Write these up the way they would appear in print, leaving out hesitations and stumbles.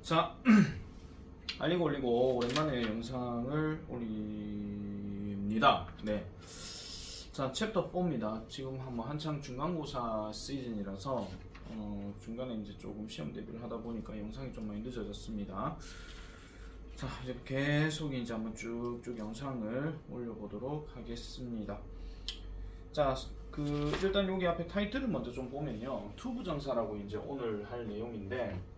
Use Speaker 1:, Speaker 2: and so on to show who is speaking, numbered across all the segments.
Speaker 1: 자, 알리고 올리고 오랜만에 영상을 올립니다. 네. 자, 챕터 4입니다. 지금 한창 중간고사 시즌이라서 중간에 이제 조금 시험 대비를 하다 보니까 영상이 좀 많이 늦어졌습니다. 자, 이제 계속 이제 한번 쭉쭉 영상을 올려보도록 하겠습니다. 자, 일단 여기 앞에 타이틀을 먼저 좀 보면요, 투부정사라고 이제 오늘 할 내용인데,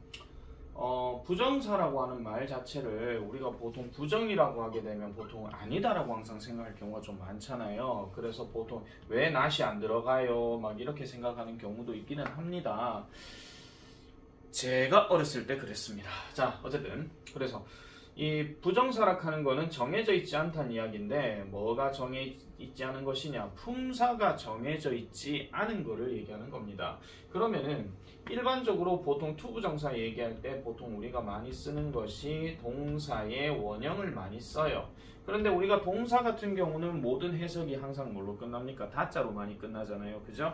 Speaker 1: 부정사라고 하는 말 자체를 우리가 보통 부정이라고 하게 되면 보통 아니다라고 항상 생각할 경우가 좀 많잖아요. 그래서 보통 왜 not이 안 들어가요? 막 이렇게 생각하는 경우도 있기는 합니다. 제가 어렸을 때 그랬습니다. 자, 어쨌든 그래서 이 부정사라 하는 거는 정해져 있지 않다는 이야기인데, 뭐가 정해져 있지 않은 것이냐? 품사가 정해져 있지 않은 거를 얘기하는 겁니다. 그러면은 일반적으로 보통 투부정사 얘기할 때 보통 우리가 많이 쓰는 것이 동사의 원형을 많이 써요. 그런데 우리가 동사 같은 경우는 모든 해석이 항상 뭘로 끝납니까? 다자로 많이 끝나잖아요. 그죠?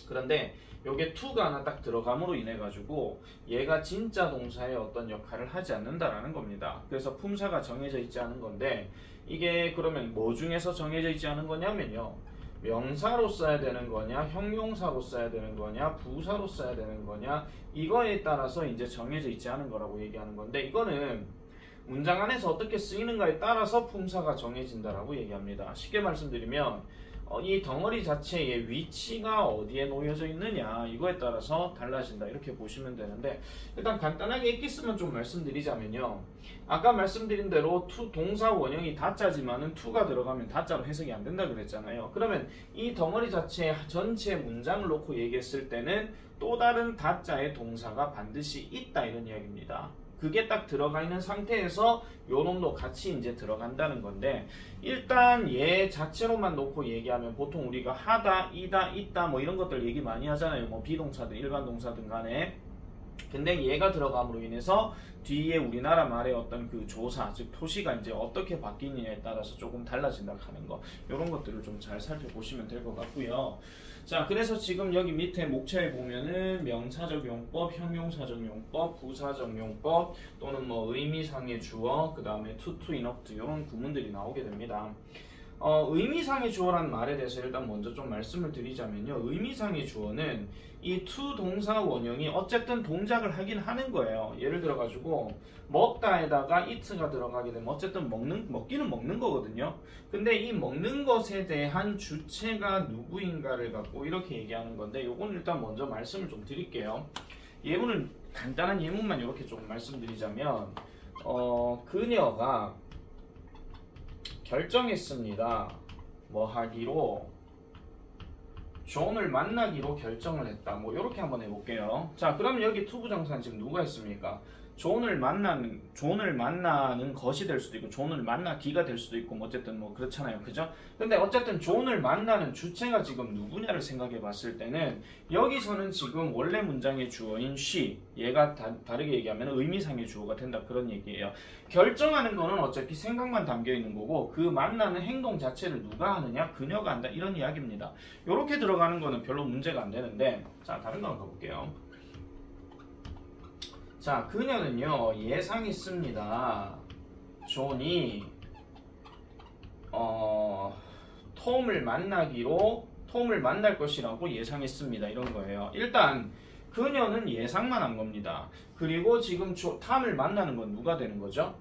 Speaker 1: 그런데 요게 to가 하나 딱 들어감으로 인해 가지고 얘가 진짜 동사의 어떤 역할을 하지 않는다라는 겁니다. 그래서 품사가 정해져 있지 않은 건데, 이게 그러면 뭐 중에서 정해져 있지 않은 거냐면요, 명사로 써야 되는 거냐, 형용사로 써야 되는 거냐, 부사로 써야 되는 거냐, 이거에 따라서 이제 정해져 있지 않은 거라고 얘기하는 건데, 이거는 문장 안에서 어떻게 쓰이는가에 따라서 품사가 정해진다라고 얘기합니다. 쉽게 말씀드리면 이 덩어리 자체의 위치가 어디에 놓여져 있느냐, 이거에 따라서 달라진다, 이렇게 보시면 되는데, 일단 간단하게 엑기스만 좀 말씀드리자면요, 아까 말씀드린 대로 동사 원형이 다자지만은 to가 들어가면 다자로 해석이 안 된다 그랬잖아요. 그러면 이 덩어리 자체 전체 문장을 놓고 얘기했을 때는 또 다른 다자의 동사가 반드시 있다, 이런 이야기입니다. 그게 딱 들어가 있는 상태에서 요 놈도 같이 이제 들어간다는 건데, 일단 얘 자체로만 놓고 얘기하면 보통 우리가 하다, 이다, 있다 뭐 이런 것들 얘기 많이 하잖아요. 뭐 비동사든 일반 동사든 간에. 근데 얘가 들어감으로 인해서 뒤에 우리나라 말의 어떤 그 조사, 즉 토시가 이제 어떻게 바뀌느냐에 따라서 조금 달라진다 하는 거, 이런 것들을 좀 잘 살펴보시면 될 것 같고요. 자, 그래서 지금 여기 밑에 목차에 보면은 명사적 용법, 형용사적 용법, 부사적 용법, 또는 뭐 의미상의 주어, 그 다음에 to, enough 이런 구문들이 나오게 됩니다. 의미상의 주어라는 말에 대해서 일단 먼저 좀 말씀을 드리자면요, 의미상의 주어는 이 to 동사 원형이 어쨌든 동작을 하긴 하는 거예요. 예를 들어 가지고 먹다에다가 it가 들어가게 되면 어쨌든 먹기는 먹는 거거든요. 근데 이 먹는 것에 대한 주체가 누구인가를 갖고 이렇게 얘기하는 건데, 요건 일단 먼저 말씀을 좀 드릴게요. 예문을, 간단한 예문만 이렇게 좀 말씀드리자면, 그녀가 결정했습니다. 뭐 하기로, 존을 만나기로 결정을 했다. 뭐 이렇게 한번 해볼게요. 자, 그럼 여기 투부정사는 지금 누가 있습니까? 존을 만나는 것이 될 수도 있고, 존을 만나기가 될 수도 있고, 뭐 어쨌든 뭐 그렇잖아요. 그죠? 근데 어쨌든 존을 만나는 주체가 지금 누구냐를 생각해 봤을 때는, 여기서는 지금 원래 문장의 주어인 she, 얘가 다르게 얘기하면 의미상의 주어가 된다, 그런 얘기예요. 결정하는 거는 어차피 생각만 담겨 있는 거고, 그 만나는 행동 자체를 누가 하느냐, 그녀가 한다, 이런 이야기입니다. 요렇게 들어가는 거는 별로 문제가 안 되는데, 자, 다른 거 한번 가볼게요. 자, 그녀는요, 예상했습니다. 존이 톰을 만날 것이라고 예상했습니다, 이런 거예요. 일단 그녀는 예상만 한 겁니다. 그리고 지금 탐을 만나는 건 누가 되는 거죠?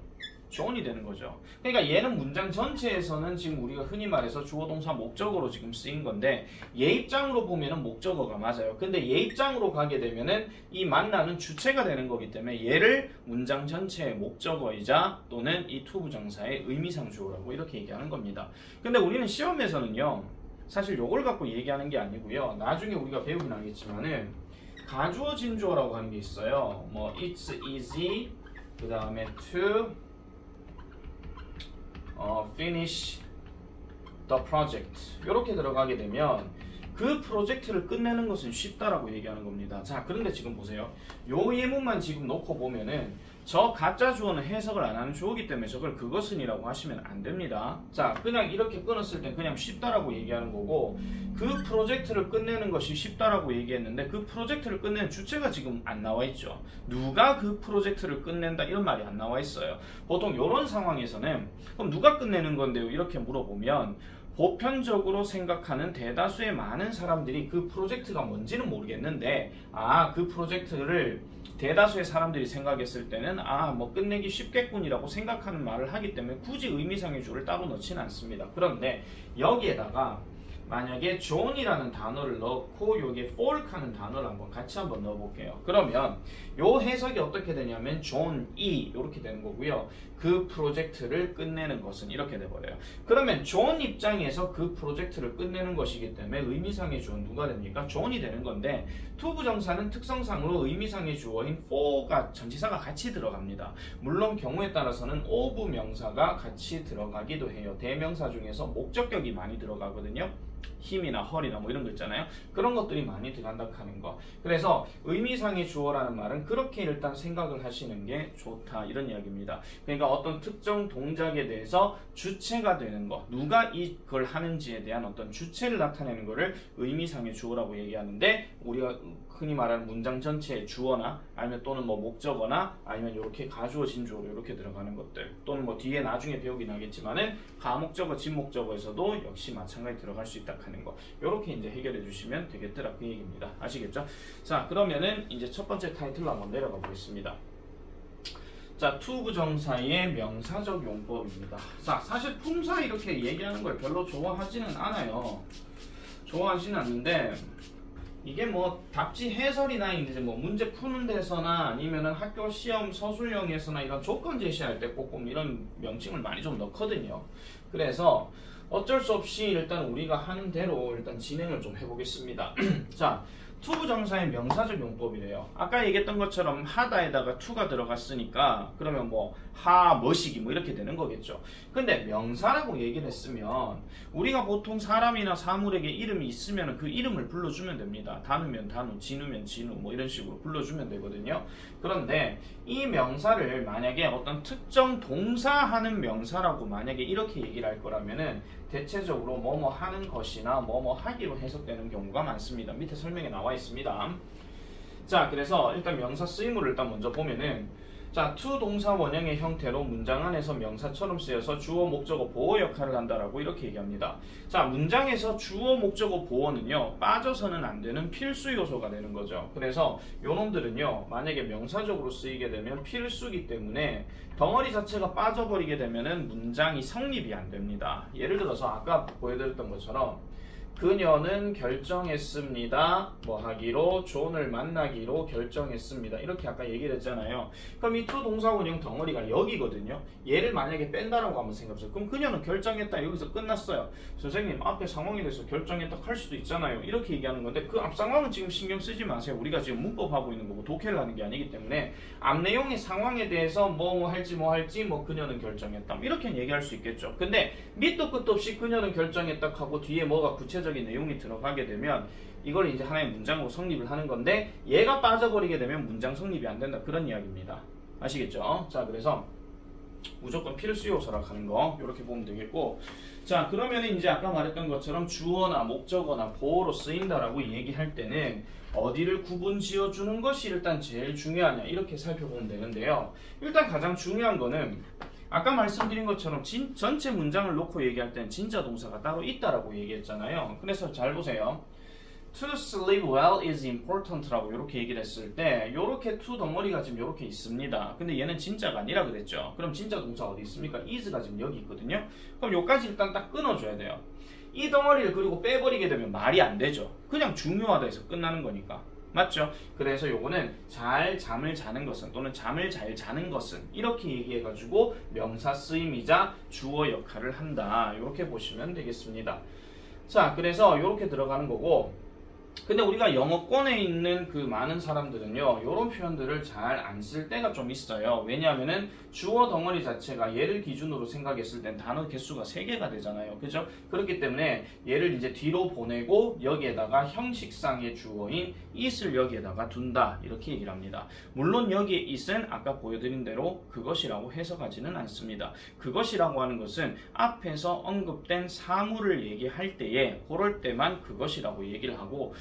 Speaker 1: 존이 되는 거죠. 그러니까 얘는 문장 전체에서는 지금 우리가 흔히 말해서 주어 동사 목적어로 지금 쓰인 건데, 얘 입장으로 보면은 목적어가 맞아요. 근데 얘 입장으로 가게 되면은 이 만나는 주체가 되는 거기 때문에 얘를 문장 전체의 목적어이자 또는 이 투부정사의 의미상 주어라고 이렇게 얘기하는 겁니다. 근데 우리는 시험에서는요, 사실 요걸 갖고 얘기하는 게 아니고요, 나중에 우리가 배우긴 하겠지만은 가주어 진주어라고 하는 게 있어요. 뭐 it's easy, 그 다음에 to finish the project, 이렇게 들어가게 되면 그 프로젝트를 끝내는 것은 쉽다라고 얘기하는 겁니다. 자, 그런데 지금 보세요. 요 예문만 지금 놓고 보면은 저 가짜 주어는 해석을 안 하는 주어이기 때문에 저걸 그것은이라고 하시면 안 됩니다. 자, 그냥 이렇게 끊었을 땐 그냥 쉽다라고 얘기하는 거고, 그 프로젝트를 끝내는 것이 쉽다라고 얘기했는데 그 프로젝트를 끝내는 주체가 지금 안 나와 있죠. 누가 그 프로젝트를 끝낸다 이런 말이 안 나와 있어요. 보통 이런 상황에서는 그럼 누가 끝내는 건데요? 이렇게 물어보면 보편적으로 생각하는 대다수의 많은 사람들이 그 프로젝트가 뭔지는 모르겠는데, 그 프로젝트를 대다수의 사람들이 생각했을 때는 뭐 끝내기 쉽겠군이라고 생각하는 말을 하기 때문에 굳이 의미상의 주어를 따로 넣지는 않습니다. 그런데 여기에다가 만약에 존이라는 단어를 넣고 여기에 fork하는 단어를 같이 한번 넣어볼게요. 그러면 요 해석이 어떻게 되냐면 존이 이렇게 되는 거고요. 그 프로젝트를 끝내는 것은 이렇게 돼버려요. 그러면 존 입장에서 그 프로젝트를 끝내는 것이기 때문에 의미상의 주어는 누가 됩니까? 존이 되는 건데 to 부정사는 특성상으로 의미상의 주어인 for가 전치사가 같이 들어갑니다. 물론 경우에 따라서는 of 명사가 같이 들어가기도 해요. 대명사 중에서 목적격이 많이 들어가거든요. 힘이나 헐이나 뭐 이런 거 있잖아요. 그런 것들이 많이 들어간다 하는 거. 그래서 의미상의 주어라는 말은 그렇게 일단 생각을 하시는 게 좋다 이런 이야기입니다. 그러니까 어떤 특정 동작에 대해서 주체가 되는 거, 누가 이걸 하는지에 대한 어떤 주체를 나타내는 거를 의미상의 주어라고 얘기하는데, 우리가 흔히 말하는 문장 전체의 주어나 아니면 또는 뭐 목적어나 아니면 이렇게 가주어 진주어로 이렇게 들어가는 것들, 또는 뭐 뒤에 나중에 배우긴 하겠지만은 가목적어 진목적어에서도 역시 마찬가지 들어갈 수 있다 하는 거, 이렇게 이제 해결해 주시면 되겠더라 그 얘기입니다. 아시겠죠? 자, 그러면은 이제 첫 번째 타이틀로 한번 내려가 보겠습니다. 자, to 부정사의 명사적 용법입니다. 자, 사실 품사 이렇게 얘기하는 걸 별로 좋아하지는 않아요. 좋아하지는 않는데, 이게 뭐 답지 해설이나 이제 뭐 문제 푸는 데서나 아니면은 학교 시험 서술형에서나 이런 조건 제시할 때 꼭 이런 명칭을 많이 좀 넣거든요. 그래서 어쩔 수 없이 일단 우리가 하는 대로 일단 진행을 좀 해보겠습니다. 자, to 부정사의 명사적 용법이래요. 아까 얘기했던 것처럼 하다에다가 to가 들어갔으니까 그러면 뭐 머시기 뭐 이렇게 되는 거겠죠. 근데 명사라고 얘기를 했으면 우리가 보통 사람이나 사물에게 이름이 있으면 그 이름을 불러주면 됩니다. 단우면 단우, 진우면 진우 뭐 이런 식으로 불러주면 되거든요. 그런데 이 명사를 만약에 어떤 특정 동사하는 명사라고 만약에 이렇게 얘기를 할 거라면은 대체적으로 뭐뭐 하는 것이나 뭐뭐 하기로 해석되는 경우가 많습니다. 밑에 설명에 나와 있습니다. 자, 그래서 일단 명사 쓰임을 일단 먼저 보면은, 자, to 동사 원형의 형태로 문장 안에서 명사처럼 쓰여서 주어, 목적어, 보어 역할을 한다라고 이렇게 얘기합니다. 자, 문장에서 주어, 목적어, 보어는요 빠져서는 안 되는 필수 요소가 되는 거죠. 그래서 요놈들은요 만약에 명사적으로 쓰이게 되면 필수기 때문에 덩어리 자체가 빠져버리게 되면은 문장이 성립이 안 됩니다. 예를 들어서 아까 보여드렸던 것처럼 그녀는 결정했습니다. 뭐 하기로, 존을 만나기로 결정했습니다. 이렇게 아까 얘기를 했잖아요. 그럼 이 to 동사 원형 덩어리가 여기거든요. 얘를 만약에 뺀다라고 한번 생각해보세요. 그럼 그녀는 결정했다. 여기서 끝났어요. 선생님 앞에 상황에 대해서 결정했다 할 수도 있잖아요. 이렇게 얘기하는 건데 그 앞 상황은 지금 신경 쓰지 마세요. 우리가 지금 문법하고 있는 거고 독해를 하는 게 아니기 때문에 앞 내용의 상황에 대해서 뭐 할지 뭐 그녀는 결정했다. 이렇게 얘기할 수 있겠죠. 근데 밑도 끝도 없이 그녀는 결정했다 하고 뒤에 뭐가 구체적인 내용이 들어가게 되면 이걸 이제 하나의 문장으로 성립을 하는 건데 얘가 빠져버리게 되면 문장 성립이 안 된다. 그런 이야기입니다. 아시겠죠? 자, 그래서 무조건 필수 요소라고 하는 거 이렇게 보면 되겠고, 자, 그러면 이제 아까 말했던 것처럼 주어나 목적어나 보어로 쓰인다라고 얘기할 때는 어디를 구분 지어주는 것이 일단 제일 중요하냐 이렇게 살펴보면 되는데요. 일단 가장 중요한 거는 아까 말씀드린 것처럼 전체 문장을 놓고 얘기할 때는 진짜 동사가 따로 있다라고 얘기했잖아요. 그래서 잘 보세요. To sleep well is important라고 이렇게 얘기를 했을 때 이렇게 to 덩어리가 지금 이렇게 있습니다. 근데 얘는 진짜가 아니라 그랬죠. 그럼 진짜 동사 어디 있습니까? is가 지금 여기 있거든요. 그럼 요까지 일단 딱 끊어줘야 돼요. 이 덩어리를 그리고 빼버리게 되면 말이 안 되죠. 그냥 중요하다 해서 끝나는 거니까. 맞죠? 그래서 요거는 잘 잠을 자는 것은 또는 잠을 잘 자는 것은 이렇게 얘기해가지고 명사 쓰임이자 주어 역할을 한다. 이렇게 보시면 되겠습니다. 자, 그래서 이렇게 들어가는 거고, 근데 우리가 영어권에 있는 그 많은 사람들은요, 이런 표현들을 잘 안 쓸 때가 좀 있어요. 왜냐하면은 주어 덩어리 자체가 얘를 기준으로 생각했을 땐 단어 개수가 3개가 되잖아요. 그죠? 그렇기 때문에 얘를 이제 뒤로 보내고 여기에다가 형식상의 주어인 it을 여기에다가 둔다. 이렇게 얘기를 합니다. 물론 여기에 it은 아까 보여드린 대로 그것이라고 해석하지는 않습니다. 그것이라고 하는 것은 앞에서 언급된 사물을 얘기할 때에 그럴 때만 그것이라고 얘기를 하고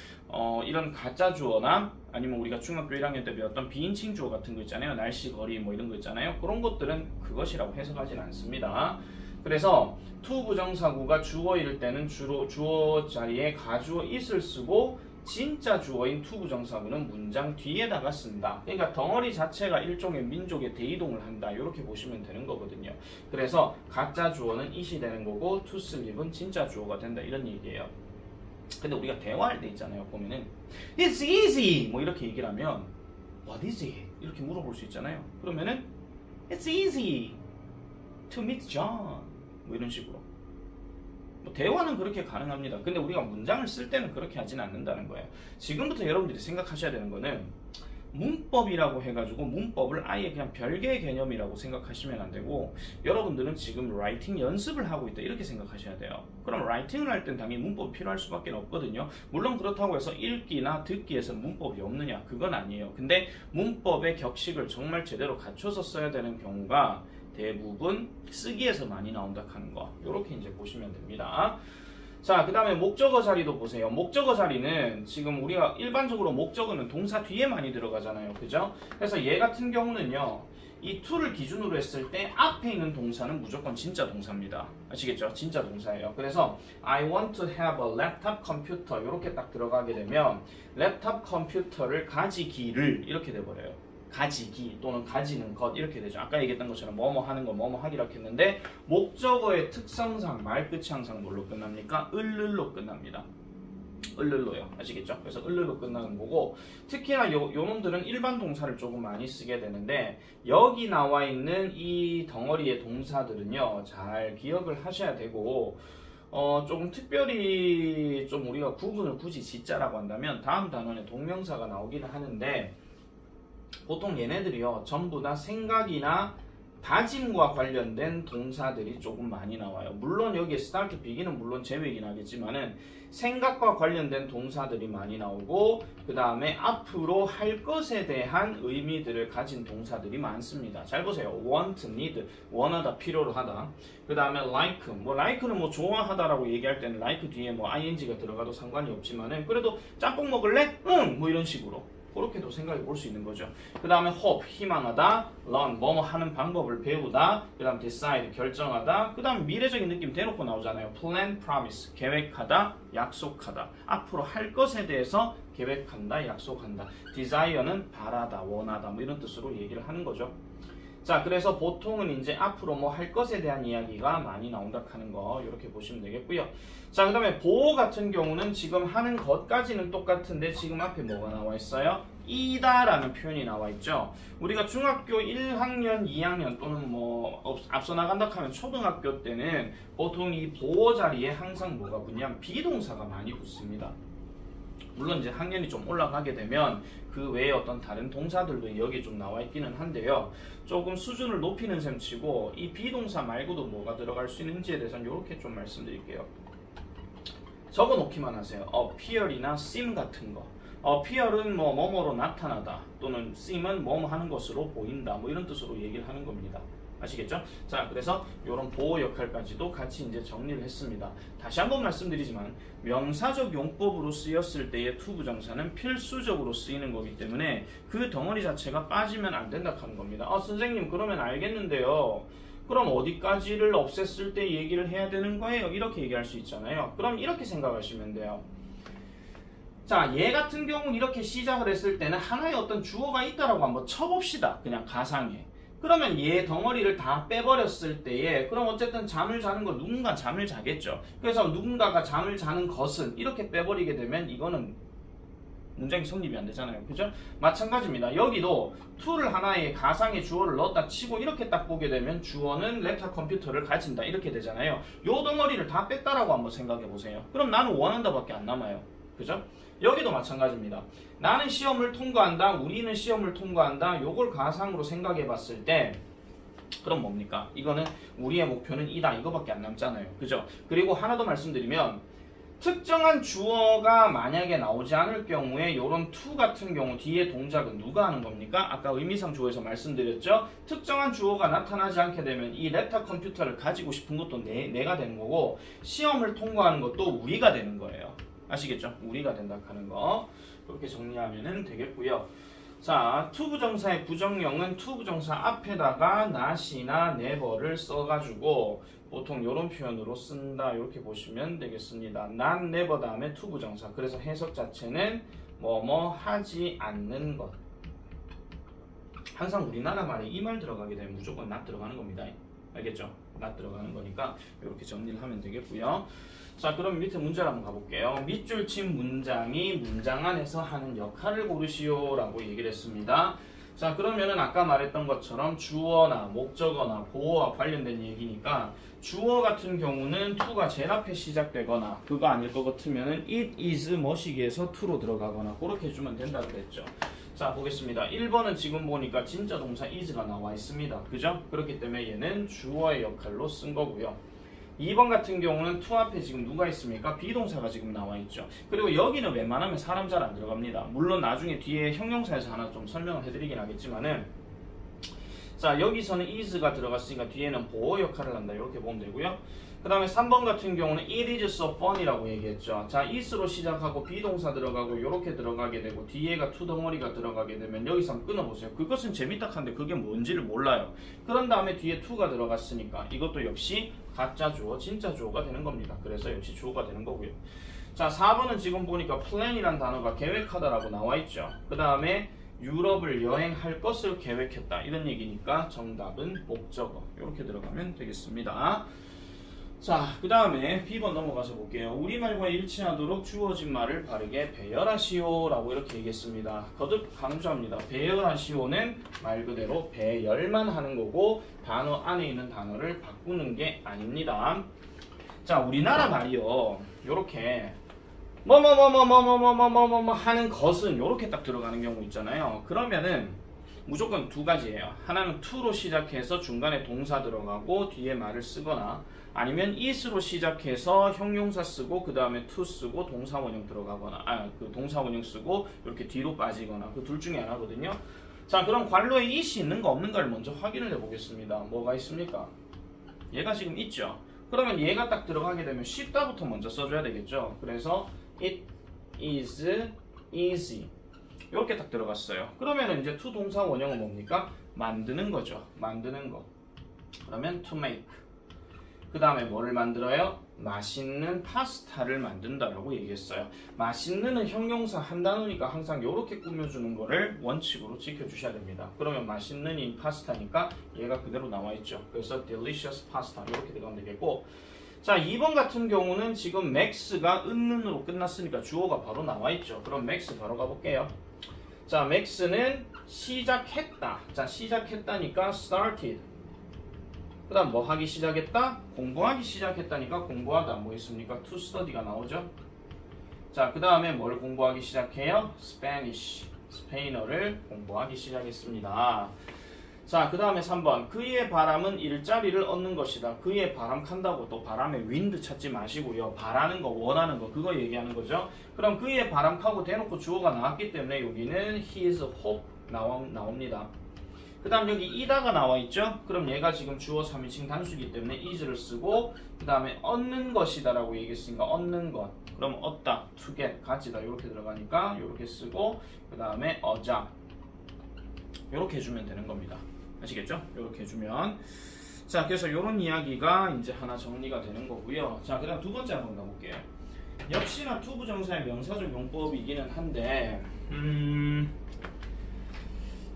Speaker 1: 이런 가짜 주어나 아니면 우리가 중학교 1학년 때 배웠던 비인칭 주어 같은 거 있잖아요. 날씨, 거리 뭐 이런 거 있잖아요. 그런 것들은 그것이라고 해석하진 않습니다. 그래서 to 부정사구가 주어일 때는 주로 주어 자리에 가주어 it을 쓰고 진짜 주어인 to 부정사구는 문장 뒤에다가 쓴다. 그러니까 덩어리 자체가 일종의 민족의 대이동을 한다. 이렇게 보시면 되는 거거든요. 그래서 가짜 주어는 it이 되는 거고 to sleep은 진짜 주어가 된다. 이런 얘기예요. 근데 우리가 대화할 때 있잖아요. 보면은 It's easy! 뭐 이렇게 얘기를 하면 What is it? 이렇게 물어볼 수 있잖아요. 그러면은 It's easy to meet John. 뭐 이런 식으로. 뭐 대화는 그렇게 가능합니다. 근데 우리가 문장을 쓸 때는 그렇게 하진 않는다는 거예요. 지금부터 여러분들이 생각하셔야 되는 거는 문법이라고 해가지고 문법을 아예 그냥 별개의 개념이라고 생각하시면 안 되고, 여러분들은 지금 라이팅 연습을 하고 있다 이렇게 생각하셔야 돼요. 그럼 라이팅을 할 땐 당연히 문법이 필요할 수밖에 없거든요. 물론 그렇다고 해서 읽기나 듣기에서 문법이 없느냐, 그건 아니에요. 근데 문법의 격식을 정말 제대로 갖춰서 써야 되는 경우가 대부분 쓰기에서 많이 나온다 하는 거, 이렇게 이제 보시면 됩니다. 자, 그 다음에 목적어 자리도 보세요. 목적어 자리는 지금 우리가 일반적으로 목적어는 동사 뒤에 많이 들어가잖아요. 그죠? 그래서 얘 같은 경우는요, 이 to를 기준으로 했을 때 앞에 있는 동사는 무조건 진짜 동사입니다. 아시겠죠? 진짜 동사예요. 그래서 I want to have a laptop computer 이렇게 딱 들어가게 되면 랩탑 컴퓨터를 가지기를 이렇게 돼버려요. 가지기 또는 가지는 것 이렇게 되죠. 아까 얘기했던 것처럼 뭐뭐 하는 거 뭐뭐 하기로 했는데, 목적어의 특성상 말끝이 항상 뭘로 끝납니까? 을을로 끝납니다. 을을로요. 아시겠죠? 그래서 을을로 끝나는 거고, 특히나 요 놈들은 일반 동사를 조금 많이 쓰게 되는데, 여기 나와 있는 이 덩어리의 동사들은요, 잘 기억을 하셔야 되고, 조금 특별히 좀 우리가 구분을 굳이 짓자라고 한다면 다음 단원에 동명사가 나오기는 하는데, 보통 얘네들이요 전부 다 생각이나 다짐과 관련된 동사들이 조금 많이 나와요. 물론 여기에 start, begin은 물론 제외이긴 하겠지만은 생각과 관련된 동사들이 많이 나오고, 그 다음에 앞으로 할 것에 대한 의미들을 가진 동사들이 많습니다. 잘 보세요. want, need, 원하다, 필요로 하다. 그 다음에 like, 뭐 like는 뭐 좋아하다라고 얘기할 때는 like 뒤에 뭐 ing가 들어가도 상관이 없지만은, 그래도 짬뽕 먹을래? 응! 뭐 이런 식으로. 그렇게도 생각해 볼 수 있는 거죠. 그 다음에 hope, 희망하다, learn, 뭐뭐 하는 방법을 배우다, 그 다음 decide, 결정하다, 그 다음 미래적인 느낌 대놓고 나오잖아요. plan, promise, 계획하다, 약속하다. 앞으로 할 것에 대해서 계획한다, 약속한다. desire는 바라다, 원하다, 뭐 이런 뜻으로 얘기를 하는 거죠. 자, 그래서 보통은 이제 앞으로 뭐 할 것에 대한 이야기가 많이 나온다 하는 거 이렇게 보시면 되겠고요. 자, 그 다음에 보호 같은 경우는 지금 하는 것까지는 똑같은데 지금 앞에 뭐가 나와 있어요? 이다 라는 표현이 나와 있죠. 우리가 중학교 1학년, 2학년 또는 뭐 앞서 나간다 하면 초등학교 때는 보통 이 보호 자리에 항상 뭐가 붙냐면 비동사가 많이 붙습니다. 물론 이제 학년이 좀 올라가게 되면 그 외에 어떤 다른 동사들도 여기 좀 나와 있기는 한데요. 조금 수준을 높이는 셈 치고 이 비동사 말고도 뭐가 들어갈 수 있는지에 대해서는 이렇게 좀 말씀드릴게요. 적어 놓기만 하세요. appear이나 seem 같은 거. appear은 뭐 뭐뭐로 나타나다 또는 seem은 뭐뭐 하는 것으로 보인다. 뭐 이런 뜻으로 얘기를 하는 겁니다. 아시겠죠? 자, 그래서 이런 보호 역할까지도 같이 이제 정리를 했습니다. 다시 한번 말씀드리지만 명사적 용법으로 쓰였을 때의 to 부정사는 필수적으로 쓰이는 거기 때문에 그 덩어리 자체가 빠지면 안 된다 하는 겁니다. 선생님 그러면 알겠는데요. 그럼 어디까지를 없앴을 때 얘기를 해야 되는 거예요? 이렇게 얘기할 수 있잖아요. 그럼 이렇게 생각하시면 돼요. 자, 얘 같은 경우는 이렇게 시작을 했을 때는 하나의 어떤 주어가 있다라고 한번 쳐봅시다. 그냥 가상에. 그러면 얘 덩어리를 다 빼버렸을 때에 그럼 어쨌든 잠을 자는 거 누군가 잠을 자겠죠. 그래서 누군가가 잠을 자는 것은 이렇게 빼버리게 되면 이거는 문장이 성립이 안 되잖아요. 그죠? 마찬가지입니다. 여기도 to를 하나의 가상의 주어를 넣었다 치고 이렇게 딱 보게 되면 주어는 랩탑 컴퓨터를 가진다 이렇게 되잖아요. 요 덩어리를 다 뺐다라고 한번 생각해 보세요. 그럼 나는 원한다 밖에 안 남아요. 그죠? 여기도 마찬가지입니다. 나는 시험을 통과한다, 우리는 시험을 통과한다. 요걸 가상으로 생각해 봤을 때 그럼 뭡니까? 이거는 우리의 목표는 이다, 이거밖에 안 남잖아요. 그죠? 그리고 하나 더 말씀드리면 특정한 주어가 만약에 나오지 않을 경우에 요런 to 같은 경우 뒤에 동작은 누가 하는 겁니까? 아까 의미상 주어에서 말씀드렸죠? 특정한 주어가 나타나지 않게 되면 이 레타 컴퓨터를 가지고 싶은 것도 내가 되는 거고 시험을 통과하는 것도 우리가 되는 거예요. 아시겠죠? 우리가 된다 하는 거. 그렇게 정리하면 되겠고요. 자, to 부정사의 부정형은 to 부정사 앞에다가 not이나 never를 써가지고 보통 이런 표현으로 쓴다. 이렇게 보시면 되겠습니다. not, never 다음에 to 부정사. 그래서 해석 자체는 뭐뭐 하지 않는 것. 항상 우리나라 말에 이 말 들어가게 되면 무조건 not 들어가는 겁니다. 알겠죠? not 들어가는 거니까 이렇게 정리를 하면 되겠고요. 자, 그럼 밑에 문제를 한번 가볼게요. 밑줄 친 문장이 문장 안에서 하는 역할을 고르시오 라고 얘기를 했습니다. 자, 그러면은 아까 말했던 것처럼 주어나 목적어나 보어와 관련된 얘기니까 주어 같은 경우는 to가 제일 앞에 시작되거나 그거 아닐 것 같으면은 it is 뭐시기에서 to로 들어가거나 그렇게 해주면 된다고 그랬죠. 자, 보겠습니다. 1번은 지금 보니까 진짜 동사 is가 나와 있습니다. 그죠? 그렇기 때문에 얘는 주어의 역할로 쓴 거고요. 2번 같은 경우는 to 앞에 지금 누가 있습니까? 비동사가 지금 나와 있죠. 그리고 여기는 웬만하면 사람 잘 안 들어갑니다. 물론 나중에 뒤에 형용사에서 하나 좀 설명을 해드리긴 하겠지만은 자, 여기서는 is가 들어갔으니까 뒤에는 보호 역할을 한다. 이렇게 보면 되고요. 그 다음에 3번 같은 경우는 it is so fun이라고 얘기했죠. 자, is로 시작하고 비동사 들어가고 이렇게 들어가게 되고 뒤에가 to 덩어리가 들어가게 되면 여기서 한번 끊어보세요. 그것은 재밌다 한데 그게 뭔지를 몰라요. 그런 다음에 뒤에 to가 들어갔으니까 이것도 역시 가짜 주어, 진짜 주어가 되는 겁니다. 그래서 역시 주어가 되는 거고요. 자, 4번은 지금 보니까 plan이란 단어가 계획하다라고 나와 있죠. 그 다음에 유럽을 여행할 것을 계획했다. 이런 얘기니까 정답은 목적어. 이렇게 들어가면 되겠습니다. 자, 그 다음에 B번 넘어가서 볼게요. 우리말과 일치하도록 주어진 말을 바르게 배열하시오 라고 이렇게 얘기했습니다. 거듭 강조합니다. 배열하시오는 말 그대로 배열만 하는 거고 단어 안에 있는 단어를 바꾸는 게 아닙니다. 자, 우리나라 말이요. 요렇게 뭐뭐뭐뭐뭐뭐뭐뭐뭐 하는 것은 요렇게 딱 들어가는 경우 있잖아요. 그러면은 무조건 두 가지예요. 하나는 to로 시작해서 중간에 동사 들어가고 뒤에 말을 쓰거나 아니면 is로 시작해서 형용사 쓰고 그 다음에 to 쓰고 동사 원형 들어가거나 그 동사 원형 쓰고 이렇게 뒤로 빠지거나 그 둘 중에 하나거든요. 자, 그럼 관로에 it이 있는가 없는가를 먼저 확인을 해보겠습니다. 뭐가 있습니까? 얘가 지금 있죠. 그러면 얘가 딱 들어가게 되면 쉽다부터 먼저 써줘야 되겠죠. 그래서 it is easy 이렇게 딱 들어갔어요. 그러면 이제 to 동사 원형은 뭡니까? 만드는 거죠. 만드는 거. 그러면 to make. 그 다음에 뭐를 만들어요? 맛있는 파스타를 만든다라고 얘기했어요. 맛있는은 형용사 한 단어니까 항상 이렇게 꾸며주는 거를 원칙으로 지켜주셔야 됩니다. 그러면 맛있는이 파스타니까 얘가 그대로 나와 있죠. 그래서 delicious pasta 이렇게 들어가면 되겠고, 자, 2번 같은 경우는 지금 max가 은는으로 끝났으니까 주어가 바로 나와 있죠. 그럼 max 바로 가볼게요. 자, max는 시작했다. 자, 시작했다니까 started. 그 다음 뭐 하기 시작했다? 공부하기 시작했다니까 공부하다. 뭐 있습니까? to study가 나오죠. 자, 그 다음에 뭘 공부하기 시작해요? Spanish. 스페인어를 공부하기 시작했습니다. 자, 그 다음에 3번. 그의 바람은 일자리를 얻는 것이다. 그의 바람 칸다고 또 바람의 윈드 찾지 마시고요. 바라는 거, 원하는 거, 그거 얘기하는 거죠. 그럼 그의 바람 카고 대놓고 주어가 나왔기 때문에 여기는 his hope 나옵니다. 그 다음 여기 이다가 나와 있죠. 그럼 얘가 지금 주어 3인칭 단수이기 때문에 is를 쓰고 그 다음에 얻는 것이다 라고 얘기했으니까 얻는 것. 그럼 얻다, to get, 가지다 이렇게 들어가니까 이렇게 쓰고 그 다음에 얻자 이렇게 해주면 되는 겁니다. 아시겠죠? 이렇게 해주면. 자, 그래서 이런 이야기가 이제 하나 정리가 되는 거고요. 자, 그 다음 두 번째 한번 가볼게요. 역시나 to 부정사의 명사적 용법이기는 한데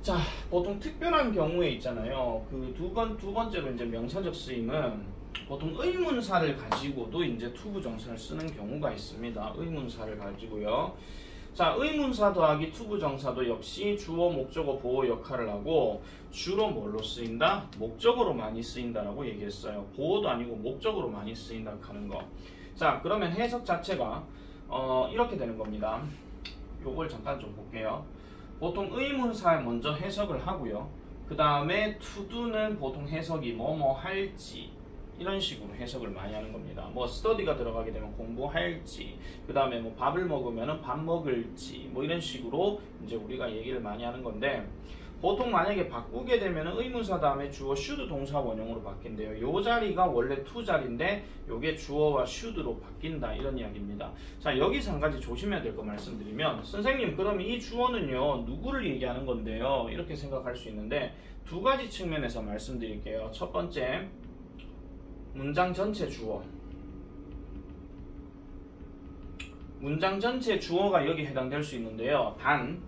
Speaker 1: 자, 보통 특별한 경우에 있잖아요. 그 두 번째로 이제 명사적 쓰임은 보통 의문사를 가지고도 이제 to 부정사를 쓰는 경우가 있습니다. 의문사를 가지고요. 자, 의문사 더하기 to 부정사도 역시 주어, 목적어, 보호 역할을 하고 주로 뭘로 쓰인다? 목적어로 많이 쓰인다라고 얘기했어요. 보호도 아니고 목적어로 많이 쓰인다 하는 거. 자, 그러면 해석 자체가 이렇게 되는 겁니다. 요걸 잠깐 좀 볼게요. 보통 의문사 먼저 해석을 하고요. 그 다음에 to do는 보통 해석이 뭐뭐 할지 이런 식으로 해석을 많이 하는 겁니다. 뭐 study가 들어가게 되면 공부할지, 그 다음에 뭐 밥을 먹으면 밥 먹을지, 뭐 이런 식으로 이제 우리가 얘기를 많이 하는 건데, 보통 만약에 바꾸게 되면 의문사 다음에 주어 should 동사 원형으로 바뀐대요. 요 자리가 원래 to 자리인데 요게 주어와 should로 바뀐다 이런 이야기입니다. 자, 여기서 한 가지 조심해야 될 거 말씀드리면, 선생님 그럼 이 주어는요 누구를 얘기하는 건데요 이렇게 생각할 수 있는데, 두 가지 측면에서 말씀드릴게요. 첫 번째, 문장 전체 주어. 문장 전체 주어가 여기 해당될 수 있는데요. 단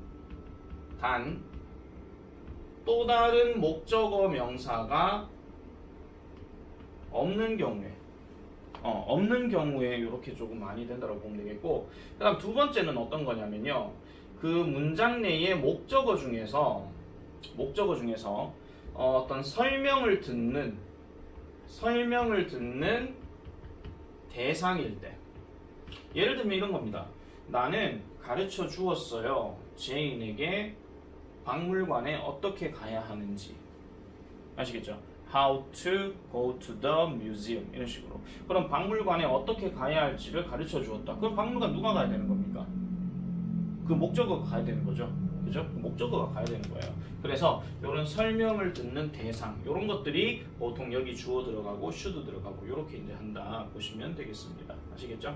Speaker 1: 또 다른 목적어 명사가 없는 경우에 이렇게 조금 많이 된다고 보면 되겠고, 그 다음 두 번째는 어떤 거냐면요, 그 문장 내의 목적어 중에서 어떤 설명을 듣는 대상일 때, 예를 들면 이런 겁니다. 나는 가르쳐 주었어요, 제인에게 박물관에 어떻게 가야 하는지. 아시겠죠? How to go to the museum 이런 식으로. 그럼 박물관에 어떻게 가야 할지를 가르쳐 주었다. 그럼 박물관 누가 가야 되는 겁니까? 그 목적어가 가야 되는 거죠. 그죠? 그 목적어가 가야 되는 거예요. 그래서 이런 설명을 듣는 대상, 이런 것들이 보통 여기 주어 들어가고 should 들어가고 이렇게 이제 한다 보시면 되겠습니다. 아시겠죠?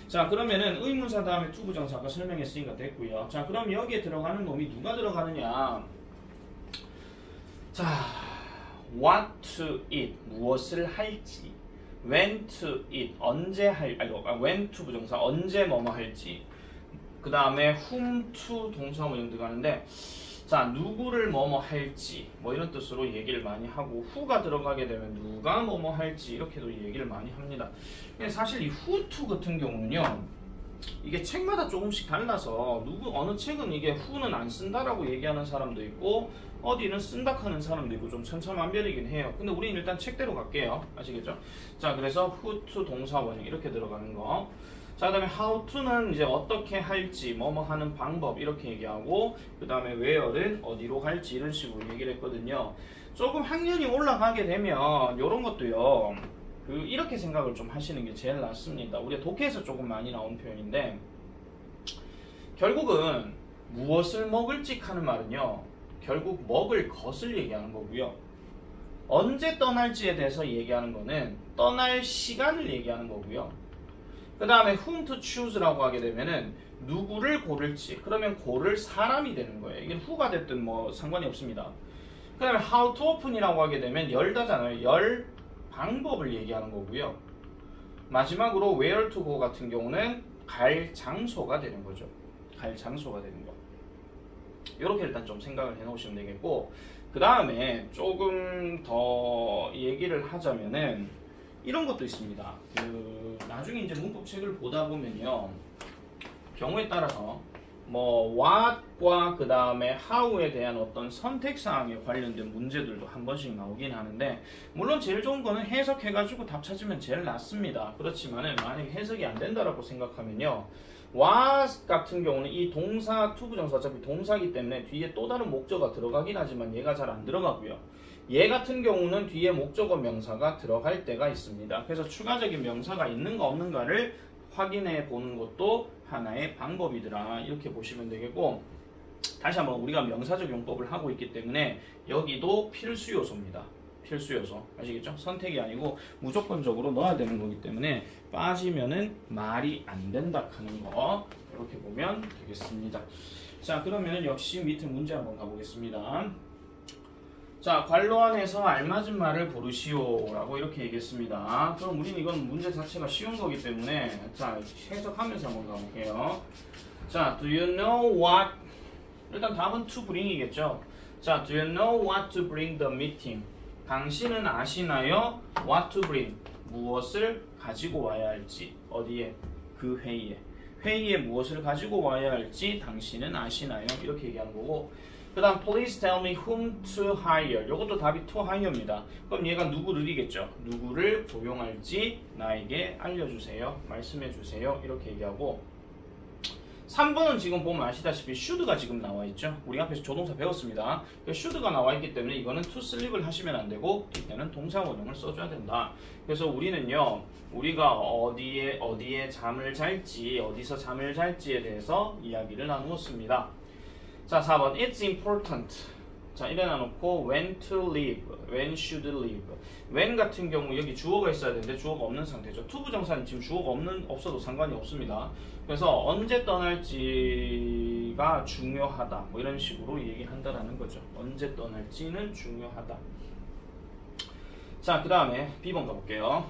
Speaker 1: 자, 그러면은 의문사 다음에 to 부정사가 설명했으니까 됐고요. 자, 그럼 여기에 들어가는 놈이 누가 들어가느냐? 자, what to eat, 무엇을 할지, when to eat, 언제 when to 부정사, 언제 뭐뭐 할지, 그 다음에 whom to 동사 원형 들어가는데, 자, 누구를 뭐뭐 할지 뭐 이런 뜻으로 얘기를 많이 하고, who가 들어가게 되면 누가 뭐뭐 할지 이렇게도 얘기를 많이 합니다. 근데 사실 이 who to 같은 경우는요, 이게 책마다 조금씩 달라서 어느 책은 이게 who는 안 쓴다라고 얘기하는 사람도 있고 어디는 쓴다 하는 사람도 있고 좀 천차만별이긴 해요. 근데 우리는 일단 책대로 갈게요. 아시겠죠? 자, 그래서 who to 동사 원형 이렇게 들어가는 거. 자, 그 다음에 how to는 이제 어떻게 할지, 뭐뭐 하는 방법 이렇게 얘기하고, 그 다음에 where는 어디로 갈지 이런 식으로 얘기를 했거든요. 조금 학년이 올라가게 되면 이런 것도요, 이렇게 생각을 좀 하시는 게 제일 낫습니다. 우리가 독해에서 조금 많이 나온 표현인데, 결국은 무엇을 먹을지 하는 말은요, 결국 먹을 것을 얘기하는 거고요. 언제 떠날지에 대해서 얘기하는 거는 떠날 시간을 얘기하는 거고요. 그 다음에 whom to choose라고 하게 되면은 누구를 고를지, 그러면 고를 사람이 되는 거예요. 이게 who가 됐든 뭐 상관이 없습니다. 그 다음에 how to open이라고 하게 되면 열다잖아요. 열 방법을 얘기하는 거고요. 마지막으로 where to go 같은 경우는 갈 장소가 되는 거죠. 갈 장소가 되는 거. 이렇게 일단 좀 생각을 해 놓으시면 되겠고, 그 다음에 조금 더 얘기를 하자면은 이런 것도 있습니다. 나중에 이제 문법책을 보다 보면요, 경우에 따라서 뭐 what과 그 다음에 how에 대한 어떤 선택사항에 관련된 문제들도 한 번씩 나오긴 하는데, 물론 제일 좋은 거는 해석해가지고 답 찾으면 제일 낫습니다. 그렇지만은 만약에 해석이 안 된다라고 생각하면요, was 같은 경우는 이 동사 to 부정사, 어차피 동사기 때문에 뒤에 또 다른 목적어가 들어가긴 하지만 얘가 잘 안 들어가고요. 얘 같은 경우는 뒤에 목적어 명사가 들어갈 때가 있습니다. 그래서 추가적인 명사가 있는가 없는가를 확인해 보는 것도 하나의 방법이더라, 이렇게 보시면 되겠고, 다시 한번 우리가 명사적 용법을 하고 있기 때문에 여기도 필수 요소입니다. 필수 요소. 아시겠죠? 선택이 아니고 무조건적으로 넣어야 되는 거기 때문에 빠지면은 말이 안 된다 하는 거, 이렇게 보면 되겠습니다. 자, 그러면 역시 밑에 문제 한번 가보겠습니다. 자, 괄호 안에서 알맞은 말을 고르시오 라고 이렇게 얘기했습니다. 그럼 우리는 이건 문제 자체가 쉬운 거기 때문에, 자, 해석하면서 한번 가볼게요. 자, do you know what, 일단 답은 to bring이겠죠. 자, do you know what to bring the meeting? 당신은 아시나요? what to bring, 무엇을 가지고 와야 할지. 어디에? 그 회의에. 회의에 무엇을 가지고 와야 할지 당신은 아시나요? 이렇게 얘기하는 거고, 그 다음 please tell me whom to hire, 이것도 답이 to hire입니다. 그럼 얘가 누구를이겠죠. 누구를 고용할지 나에게 알려주세요, 말씀해주세요, 이렇게 얘기하고, 3번은 지금 보면 아시다시피 should가 지금 나와 있죠. 우리 앞에서 조동사 배웠습니다. should가 나와 있기 때문에 이거는 to sleep을 하시면 안 되고 이때는 동사 원형을 써줘야 된다. 그래서 우리는요, 우리가 어디에 잠을 잘지, 어디서 잠을 잘지에 대해서 이야기를 나누었습니다. 자, 4번 it's important. 자, 이래 놔놓고 when to leave, when should leave. when 같은 경우 여기 주어가 있어야 되는데 주어가 없는 상태죠. to 부정사는 지금 주어가 없어도 상관이 없습니다. 그래서 언제 떠날지가 중요하다, 뭐 이런 식으로 얘기한다라는 거죠. 언제 떠날지는 중요하다. 자, 그 다음에 B번 가볼게요.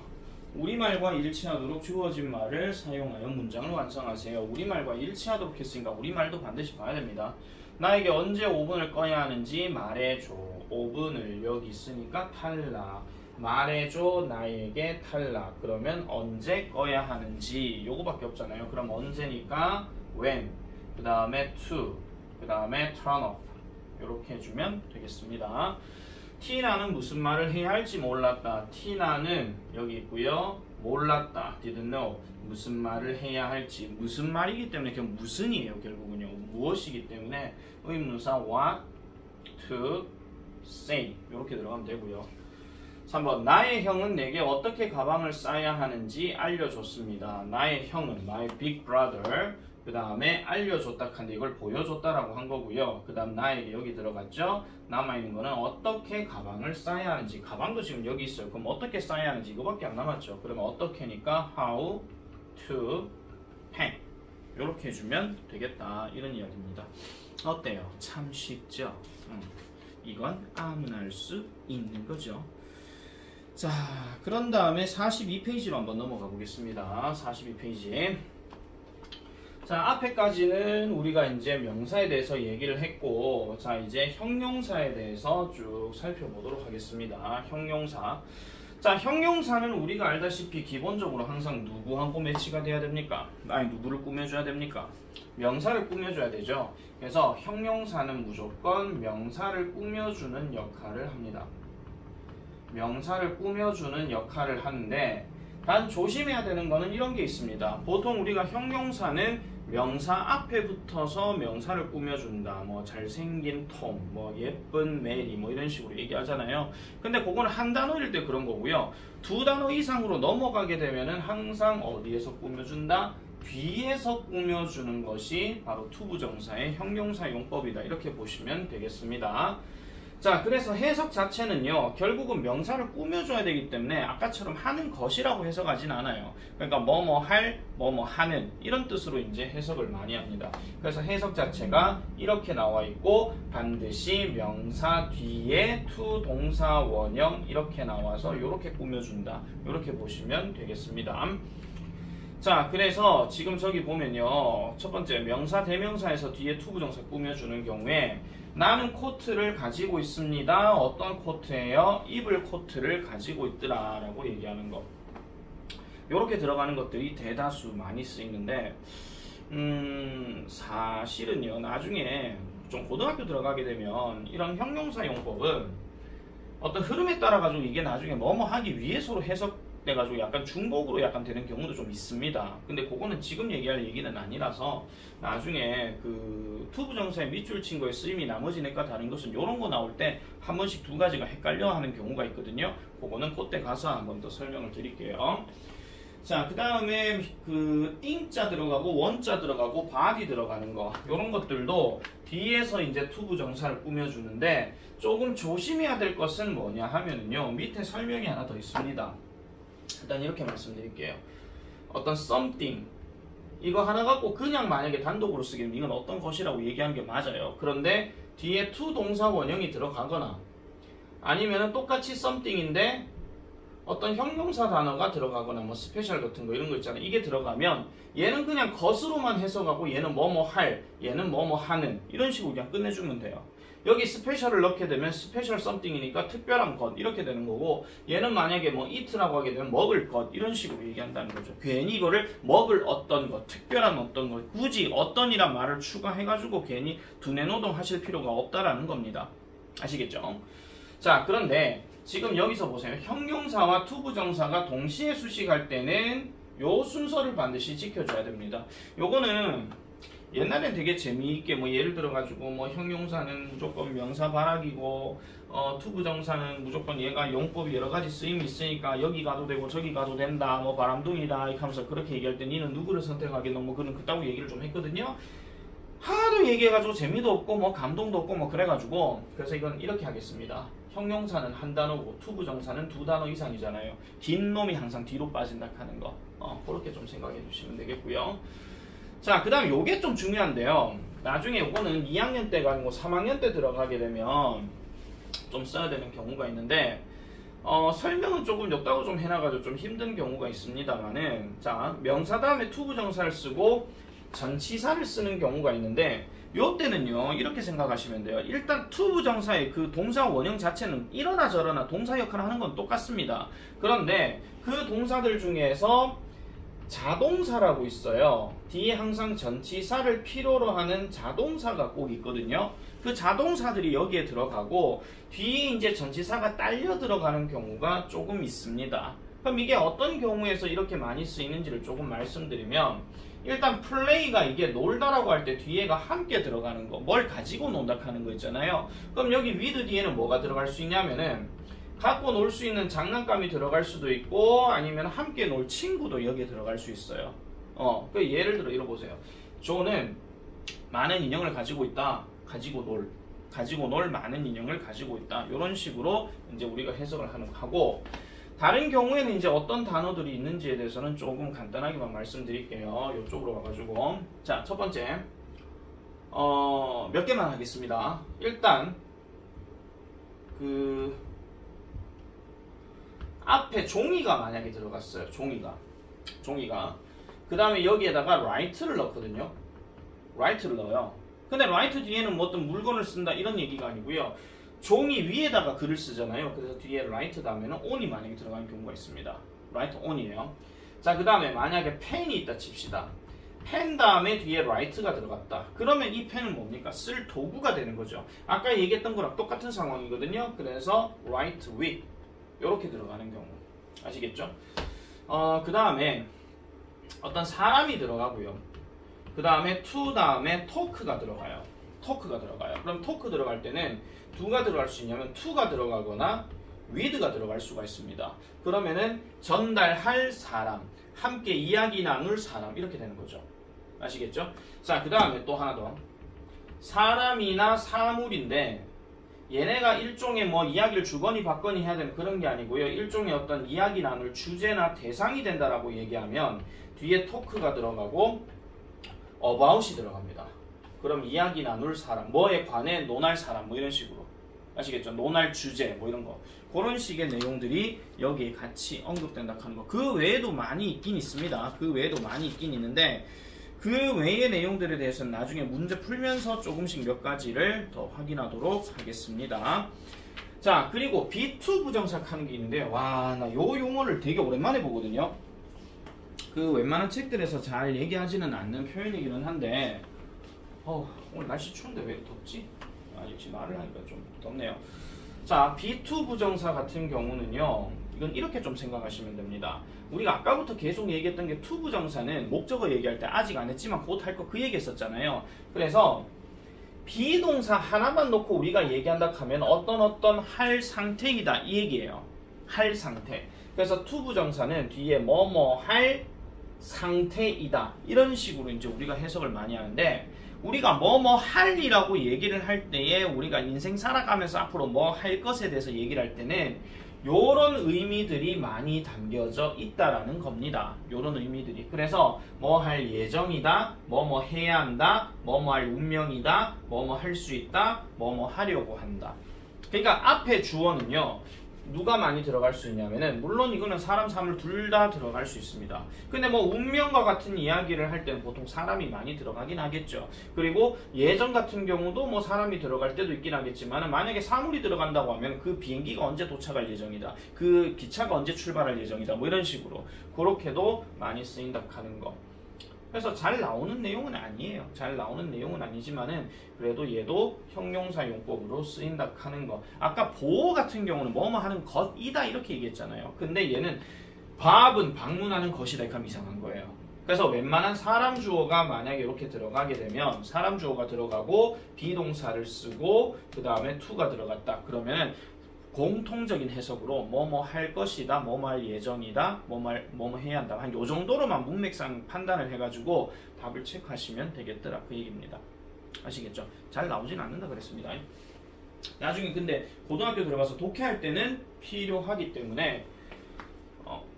Speaker 1: 우리말과 일치하도록 주어진 말을 사용하여 문장을 완성하세요. 우리말과 일치하도록 했으니까 우리말도 반드시 봐야 됩니다. 나에게 언제 오븐을 꺼야 하는지 말해줘. 오븐을 여기 있으니까 탈락. 말해줘, 나에게 탈락. 그러면 언제 꺼야 하는지 요거밖에 없잖아요. 그럼 언제니까 when, 그 다음에 to, 그 다음에 turn off 이렇게 해주면 되겠습니다. 티나는 무슨 말을 해야 할지 몰랐다. 티나는 여기 있고요. 몰랐다. didn't know. 무슨 말을 해야 할지. 무슨 말이기 때문에 그냥 무슨이에요. 결국은요. 무엇이기 때문에 의문사 what to say 이렇게 들어가면 되고요. 3번 나의 형은 내게 어떻게 가방을 싸야 하는지 알려줬습니다. 나의 형은 my big brother. 그 다음에 알려줬다 한데 이걸 보여줬다라고 한 거고요. 그 다음 나에게 여기 들어갔죠. 남아있는 거는 어떻게 가방을 싸야 하는지. 가방도 지금 여기 있어요. 그럼 어떻게 싸야 하는지 이거밖에 안 남았죠. 그러면 어떻게니까 how to hang 이렇게 해주면 되겠다. 이런 이야기입니다. 어때요? 참 쉽죠? 이건 아무나 할 수 있는 거죠. 자, 그런 다음에 42페이지로 한번 넘어가 보겠습니다. 42페이지. 자, 앞에까지는 우리가 이제 명사에 대해서 얘기를 했고, 자, 이제 형용사에 대해서 쭉 살펴보도록 하겠습니다. 형용사. 자, 형용사는 우리가 알다시피 기본적으로 항상 누구하고 매치가 돼야 됩니까? 아니, 누구를 꾸며줘야 됩니까? 명사를 꾸며줘야 되죠. 그래서 형용사는 무조건 명사를 꾸며주는 역할을 합니다. 명사를 꾸며주는 역할을 하는데, 단 조심해야 되는 거는 이런 게 있습니다. 보통 우리가 형용사는 명사 앞에 붙어서 명사를 꾸며준다. 뭐 잘생긴 톰, 뭐 예쁜 메리, 뭐 이런 식으로 얘기하잖아요. 근데 그거는 한 단어일 때 그런 거고요. 두 단어 이상으로 넘어가게 되면은 항상 어디에서 꾸며준다? 뒤에서 꾸며주는 것이 바로 투부정사의 형용사 용법이다. 이렇게 보시면 되겠습니다. 자, 그래서 해석 자체는요, 결국은 명사를 꾸며줘야 되기 때문에 아까처럼 하는 것이라고 해석하진 않아요. 그러니까 뭐뭐 할, 뭐뭐 하는 이런 뜻으로 이제 해석을 많이 합니다. 그래서 해석 자체가 이렇게 나와 있고 반드시 명사 뒤에 to 동사 원형 이렇게 나와서 이렇게 꾸며준다. 이렇게 보시면 되겠습니다. 자, 그래서 지금 저기 보면요, 첫 번째 명사 대명사에서 뒤에 투부정사 꾸며주는 경우에 나는 코트를 가지고 있습니다. 어떤 코트예요? 입을 코트를 가지고 있더라 라고 얘기하는 거. 이렇게 들어가는 것들이 대다수 많이 쓰이는데 사실은요, 나중에 좀 고등학교 들어가게 되면 이런 형용사 용법은 어떤 흐름에 따라 가지고 이게 나중에 뭐뭐 하기 위해서로 해석돼가지고 약간 중복으로 약간 되는 경우도 좀 있습니다. 근데 그거는 지금 얘기할 얘기는 아니라서 나중에 그 투부정사의 밑줄 친 거에 쓰임이 나머지 넷과 다른 것은 이런 거 나올 때 한 번씩 두 가지가 헷갈려 하는 경우가 있거든요. 그거는 그때 가서 한 번 더 설명을 드릴게요. 자, 그 다음에 그 ing자 들어가고 원자 들어가고 body 들어가는 거 이런 것들도 뒤에서 이제 투부정사를 꾸며주는데 조금 조심해야 될 것은 뭐냐 하면은요, 밑에 설명이 하나 더 있습니다. 일단 이렇게 말씀드릴게요. 어떤 something 이거 하나 갖고 그냥 만약에 단독으로 쓰기는 이건 어떤 것이라고 얘기하는 게 맞아요. 그런데 뒤에 to 동사 원형이 들어가거나 아니면은 똑같이 something인데 어떤 형용사 단어가 들어가거나 뭐 스페셜 같은 거 이런 거 있잖아요. 이게 들어가면 얘는 그냥 것으로만 해석하고 얘는 뭐뭐 할, 얘는 뭐뭐 하는 이런 식으로 그냥 끝내주면 돼요. 여기 스페셜을 넣게 되면 스페셜 something이니까 특별한 것 이렇게 되는 거고, 얘는 만약에 뭐 eat라고 하게 되면 먹을 것 이런 식으로 얘기한다는 거죠. 괜히 이거를 먹을 어떤 것, 특별한 어떤 것, 굳이 어떤이란 말을 추가해가지고 괜히 두뇌 노동 하실 필요가 없다라는 겁니다. 아시겠죠? 자, 그런데 지금 여기서 보세요. 형용사와 투부정사가 동시에 수식할 때는 요 순서를 반드시 지켜줘야 됩니다. 요거는 옛날엔 되게 재미있게 뭐 예를 들어가지고 뭐 형용사는 무조건 명사 발악이고 투부정사는 무조건 얘가 용법이 여러 가지 쓰임이 있으니까 여기 가도 되고 저기 가도 된다 뭐 바람둥이다 이렇게 하면서 그렇게 얘기할 때 니는 누구를 선택하겠노 뭐 그런 그따구 얘기를 좀 했거든요. 하도 얘기해가지고 재미도 없고 뭐 감동도 없고 뭐 그래가지고 그래서 이건 이렇게 하겠습니다. 형용사는 한 단어고 투부정사는 두 단어 이상이잖아요. 긴 놈이 항상 뒤로 빠진다 하는 거 그렇게 좀 생각해 주시면 되겠고요. 자, 그 다음에 요게 좀 중요한데요. 나중에 요거는 2학년 때가 아니고 3학년 때 들어가게 되면 좀 써야 되는 경우가 있는데 설명은 조금 였다고 좀 해놔가지고 좀 힘든 경우가 있습니다만은 자, 명사 다음에 투부정사를 쓰고 전치사를 쓰는 경우가 있는데 요 때는요 이렇게 생각하시면 돼요. 일단 투부정사의 그 동사 원형 자체는 이러나 저러나 동사 역할을 하는 건 똑같습니다. 그런데 그 동사들 중에서 자동사라고 있어요. 뒤에 항상 전치사를 필요로 하는 자동사가 꼭 있거든요. 그 자동사들이 여기에 들어가고 뒤에 이제 전치사가 딸려 들어가는 경우가 조금 있습니다. 그럼 이게 어떤 경우에서 이렇게 많이 쓰이는지를 조금 말씀드리면 일단 플레이가 이게 놀다라고 할 때 뒤에가 함께 들어가는 거, 뭘 가지고 논다 하는 거 있잖아요. 그럼 여기 with 뒤에는 뭐가 들어갈 수 있냐면은 갖고 놀 수 있는 장난감이 들어갈 수도 있고 아니면 함께 놀 친구도 여기에 들어갈 수 있어요. 그 예를 들어 이러 보세요. 조는 많은 인형을 가지고 있다. 가지고 놀 많은 인형을 가지고 있다. 이런 식으로 이제 우리가 해석을 하고 다른 경우에는 이제 어떤 단어들이 있는지에 대해서는 조금 간단하게만 말씀드릴게요. 이쪽으로 와가지고 자, 첫 번째 몇 개만 하겠습니다. 일단 그 앞에 종이가 만약에 들어갔어요. 종이가 그 다음에 여기에다가 write를 넣거든요. write를 넣어요. 근데 write 뒤에는 뭐 어떤 물건을 쓴다 이런 얘기가 아니고요. 종이 위에다가 글을 쓰잖아요. 그래서 뒤에 write 다음에는 on이 만약에 들어가는 경우가 있습니다. write on이에요. 자, 그 다음에 만약에 펜이 있다 칩시다. 펜 다음에 뒤에 write가 들어갔다. 그러면 이 펜은 뭡니까? 쓸 도구가 되는 거죠. 아까 얘기했던 거랑 똑같은 상황이거든요. 그래서 write with 이렇게 들어가는 경우 아시겠죠? 그 다음에 어떤 사람이 들어가고요. 그 다음에 to 다음에 talk가 들어가요. 그럼 talk 들어갈 때는 누가 들어갈 수 있냐면 to가 들어가거나 with가 들어갈 수가 있습니다. 그러면은 전달할 사람, 함께 이야기 나눌 사람 이렇게 되는 거죠. 아시겠죠? 자, 그 다음에 또 하나 더. 사람이나 사물인데 얘네가 일종의 뭐 이야기를 주거니 받거니 해야 되는 그런 게 아니고요. 일종의 어떤 이야기 나눌 주제나 대상이 된다라고 얘기하면 뒤에 talk가 들어가고 about이 들어갑니다. 그럼 이야기 나눌 사람, 뭐에 관해 논할 사람 뭐 이런 식으로 아시겠죠? 논할 주제 뭐 이런 거 그런 식의 내용들이 여기에 같이 언급된다 하는 거. 그 외에도 많이 있긴 있습니다. 그 외에도 많이 있긴 있는데 그 외의 내용들에 대해서는 나중에 문제 풀면서 조금씩 몇 가지를 더 확인하도록 하겠습니다. 자, 그리고 be2 부정사 하는 게 있는데 와, 나 요 용어를 되게 오랜만에 보거든요. 그 웬만한 책들에서 잘 얘기하지는 않는 표현이기는 한데 오늘 날씨 추운데 왜 덥지? 역시 말을 하니까 좀 덥네요. 자, be2 부정사 같은 경우는요. 이건 이렇게 좀 생각하시면 됩니다. 우리가 아까부터 계속 얘기했던 게 to 부정사는 목적어 얘기할 때 아직 안 했지만 곧 할 거 그 얘기 했었잖아요. 그래서 비동사 하나만 놓고 우리가 얘기한다 하면 어떤 할 상태이다 이 얘기예요. 할 상태. 그래서 to 부정사는 뒤에 뭐뭐 할 상태이다 이런 식으로 이제 우리가 해석을 많이 하는데 우리가 뭐뭐 할이라고 얘기를 할 때에 우리가 인생 살아가면서 앞으로 뭐 할 것에 대해서 얘기를 할 때는 요런 의미들이 많이 담겨져 있다라는 겁니다. 요런 의미들이. 그래서 뭐 할 예정이다, 뭐뭐 해야 한다, 뭐뭐 할 운명이다, 뭐뭐 할 수 있다, 뭐뭐 하려고 한다. 그러니까 앞에 주어는요. 누가 많이 들어갈 수 있냐면은 물론 이거는 사람, 사물 둘 다 들어갈 수 있습니다. 근데 뭐 운명과 같은 이야기를 할 때는 보통 사람이 많이 들어가긴 하겠죠. 그리고 예정 같은 경우도 뭐 사람이 들어갈 때도 있긴 하겠지만 만약에 사물이 들어간다고 하면 그 비행기가 언제 도착할 예정이다. 그 기차가 언제 출발할 예정이다. 뭐 이런 식으로 그렇게도 많이 쓰인다 하는 거. 그래서 잘 나오는 내용은 아니에요. 잘 나오는 내용은 아니지만은 그래도 얘도 형용사 용법으로 쓰인다 하는 거. 아까 보호 같은 경우는 뭐뭐 하는 것이다 이렇게 얘기했잖아요. 근데 얘는 밥은 방문하는 것이다 이렇게 하면 이상한 거예요. 그래서 웬만한 사람 주어가 만약에 이렇게 들어가게 되면 사람 주어가 들어가고 비동사를 쓰고 그 다음에 to가 들어갔다. 그러면은 공통적인 해석으로 뭐뭐 할 것이다, 뭐뭐 할 예정이다, 뭐뭐 해야 한다. 한 요 정도로만 문맥상 판단을 해가지고 답을 체크하시면 되겠더라. 그 얘기입니다. 아시겠죠? 잘 나오진 않는다 그랬습니다. 나중에 근데 고등학교 들어가서 독해할 때는 필요하기 때문에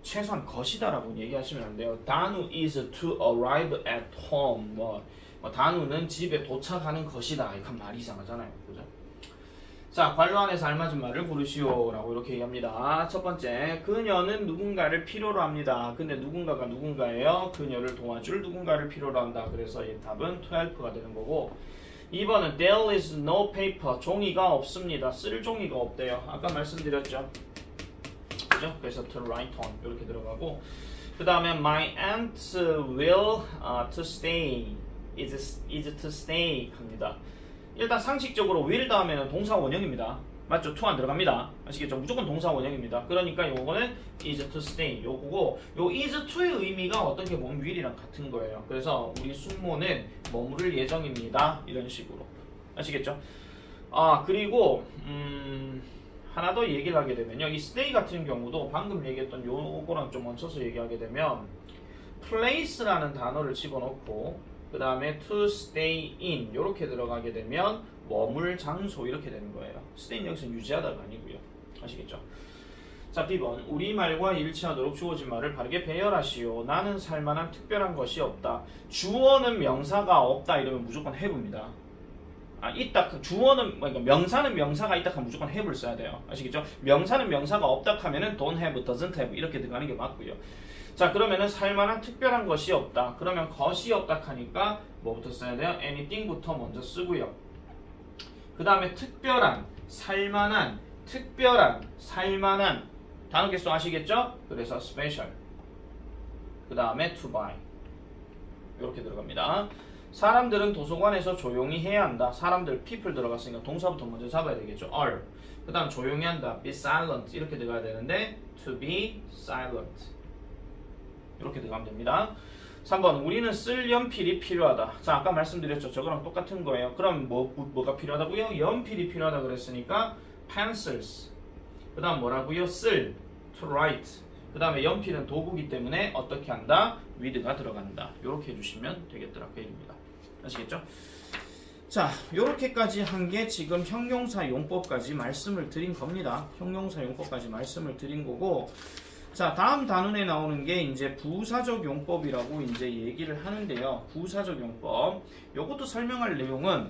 Speaker 1: 최소한 것이다라고 얘기하시면 안 돼요. 단우 is to arrive at home. 단우는 집에 도착하는 것이다. 이건 말이 이상하잖아요. 그죠? 자, 관료 안에서 알맞은 말을 고르시오라고 이렇게 얘기합니다. 첫 번째, 그녀는 누군가를 필요로 합니다. 근데 누군가가 누군가예요? 그녀를 도와줄 누군가를 필요로 한다. 그래서 이 답은 to help가 되는 거고 2번은 there is no paper. 종이가 없습니다. 쓸 종이가 없대요. 아까 말씀드렸죠. 그죠? 그래서 to write on 이렇게 들어가고 그 다음에 my aunt will to stay is to stay 합니다. 일단 상식적으로 will 다음에는 동사 원형입니다. 맞죠? to 안 들어갑니다. 아시겠죠? 무조건 동사 원형입니다. 그러니까 요거는 is to stay 요거고 요 is to의 의미가 어떻게 보면 will이랑 같은 거예요. 그래서 우리 숙모는 머무를 예정입니다. 이런 식으로 아시겠죠? 그리고 하나 더 얘기를 하게 되면요. 이 stay 같은 경우도 방금 얘기했던 요거랑 좀 얹혀서 얘기하게 되면 place라는 단어를 집어넣고 그 다음에 to stay in 이렇게 들어가게 되면 머물 장소 이렇게 되는 거예요. stay는 여기서 유지하다가 아니고요. 아시겠죠? 자, B번 우리말과 일치하도록 주어진 말을 바르게 배열하시오. 나는 살만한 특별한 것이 없다. 주어는 명사가 없다 이러면 무조건 have입니다. 있다. 주어는 그러니까 명사는 명사가 있다 하면 무조건 have를 써야 돼요. 아시겠죠? 명사는 명사가 없다 하면은 don't have, doesn't have 이렇게 들어가는 게 맞고요. 자, 그러면은 살만한 특별한 것이 없다. 그러면 것이 없다 하니까 뭐부터 써야 돼요? anything부터 먼저 쓰고요. 그 다음에 특별한, 살만한, 살만한 단어 개수 아시겠죠? 그래서 special. 그 다음에 to buy 이렇게 들어갑니다. 사람들은 도서관에서 조용히 해야 한다. 사람들 people 들어갔으니까 동사부터 먼저 잡아야 되겠죠. are. 그 다음 조용히 한다. be silent 이렇게 들어가야 되는데 to be silent 이렇게 들어가면 됩니다. 3번 우리는 쓸 연필이 필요하다. 자, 아까 말씀드렸죠. 저거랑 똑같은 거예요. 그럼 뭐가 필요하다고요? 연필이 필요하다 그랬으니까 pencils. 그 다음 뭐라고요? 쓸 to write. 그 다음에 연필은 도구기 때문에 어떻게 한다? with가 들어간다. 이렇게 해주시면 되겠더라. 그 얘기입니다. 아시겠죠? 자, 요렇게까지 한 게 지금 형용사 용법까지 말씀을 드린 겁니다. 형용사 용법까지 말씀을 드린 거고 자, 다음 단원에 나오는 게 이제 부사적 용법이라고 이제 얘기를 하는데요. 부사적 용법. 요것도 설명할 내용은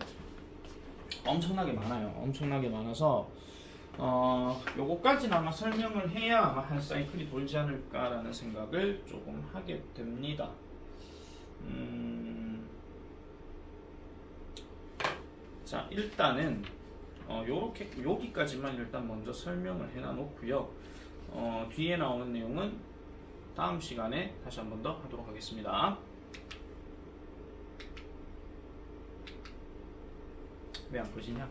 Speaker 1: 엄청나게 많아요. 엄청나게 많아서 요거까지는 아마 설명을 해야 아마 한 사이클이 돌지 않을까라는 생각을 조금 하게 됩니다. 자, 일단은 요렇게 여기까지만 일단 먼저 설명을 해놔 놓고요. 뒤에 나오는 내용은 다음 시간에 다시 한 번 더 하도록 하겠습니다. 왜 안 꺼지냐?